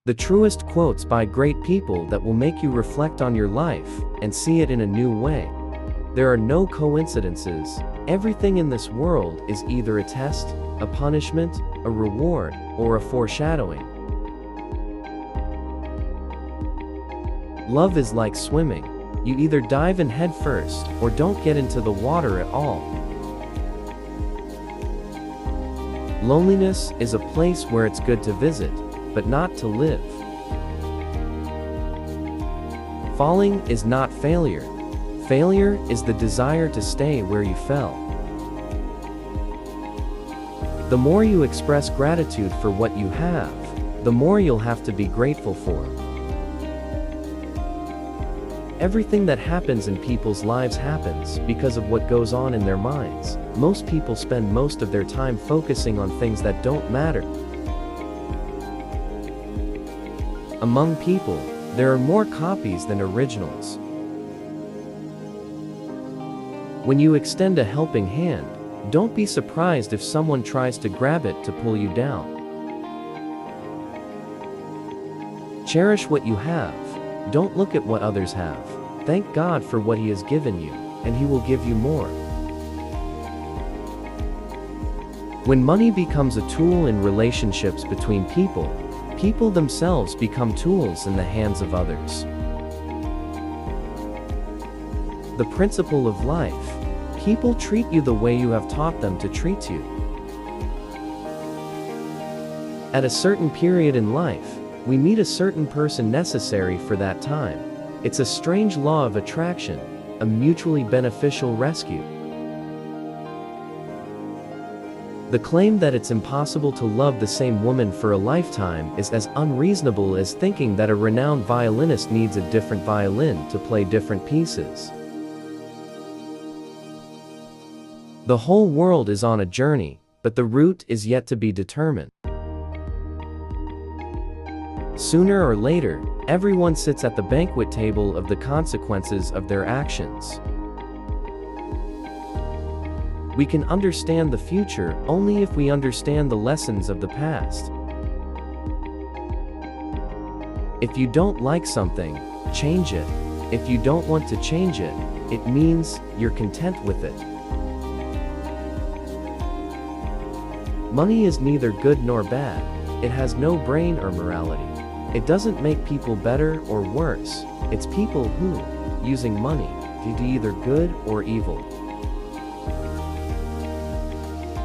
The truest quotes by great people that will make you reflect on your life and see it in a new way. There are no coincidences. Everything in this world is either a test, a punishment, a reward, or a foreshadowing. Love is like swimming. You either dive in head first or don't get into the water at all. Loneliness is a place where it's good to visit, but not to live. Falling is not failure. Failure is the desire to stay where you fell. The more you express gratitude for what you have, the more you'll have to be grateful for. Everything that happens in people's lives happens because of what goes on in their minds. Most people spend most of their time focusing on things that don't matter. Among people, there are more copies than originals. When you extend a helping hand, don't be surprised if someone tries to grab it to pull you down. Cherish what you have. Don't look at what others have. Thank God for what He has given you, and He will give you more. When money becomes a tool in relationships between people, people themselves become tools in the hands of others. The principle of life. People treat you the way you have taught them to treat you. At a certain period in life, we meet a certain person necessary for that time. It's a strange law of attraction, a mutually beneficial rescue. The claim that it's impossible to love the same woman for a lifetime is as unreasonable as thinking that a renowned violinist needs a different violin to play different pieces. The whole world is on a journey, but the route is yet to be determined. Sooner or later, everyone sits at the banquet table of the consequences of their actions. We can understand the future only if we understand the lessons of the past. If you don't like something, change it. If you don't want to change it, it means you're content with it. Money is neither good nor bad. It has no brain or morality. It doesn't make people better or worse. It's people who, using money, do either good or evil.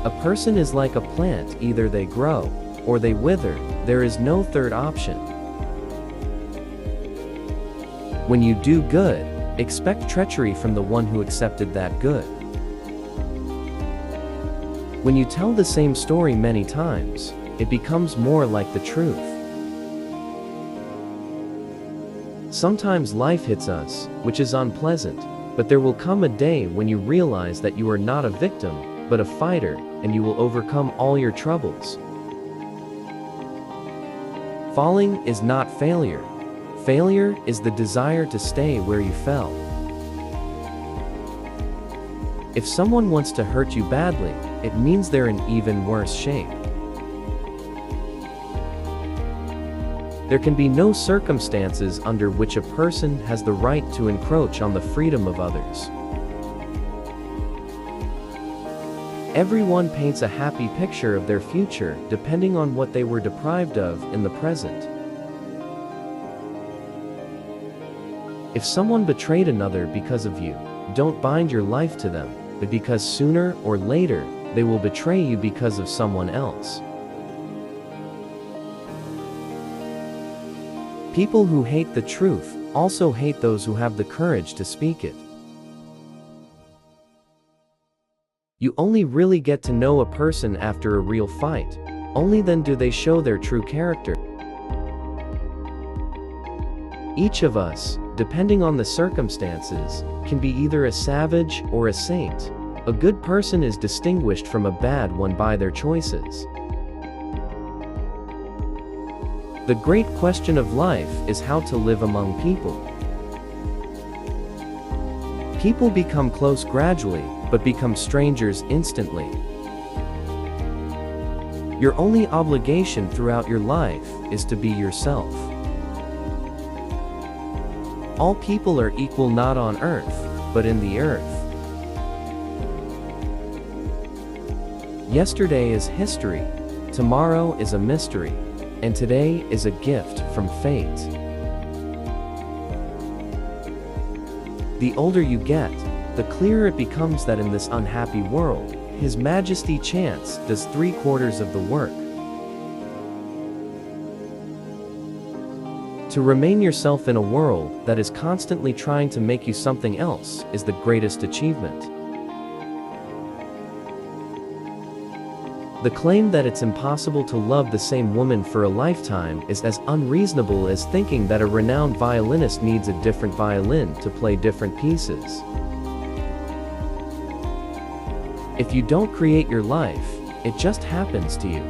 A person is like a plant, either they grow or they wither. There is no third option. When you do good, expect treachery from the one who accepted that good. When you tell the same story many times, it becomes more like the truth. Sometimes life hits us, which is unpleasant, but there will come a day when you realize that you are not a victim, but a fighter, and you will overcome all your troubles. Falling is not failure. Failure is the desire to stay where you fell. If someone wants to hurt you badly, it means they're in even worse shape. There can be no circumstances under which a person has the right to encroach on the freedom of others. Everyone paints a happy picture of their future depending on what they were deprived of in the present. If someone betrayed another because of you, don't bind your life to them, but because sooner or later, they will betray you because of someone else. People who hate the truth also hate those who have the courage to speak it. You only really get to know a person after a real fight. Only then do they show their true character. Each of us, depending on the circumstances, can be either a savage or a saint. A good person is distinguished from a bad one by their choices. The great question of life is how to live among people. People become close gradually, but become strangers instantly. Your only obligation throughout your life is to be yourself. All people are equal not on earth, but in the earth. Yesterday is history, tomorrow is a mystery, and today is a gift from fate. The older you get, the clearer it becomes that in this unhappy world, His Majesty Chance does 3/4 of the work. To remain yourself in a world that is constantly trying to make you something else is the greatest achievement. The claim that it's impossible to love the same woman for a lifetime is as unreasonable as thinking that a renowned violinist needs a different violin to play different pieces. If you don't create your life, it just happens to you.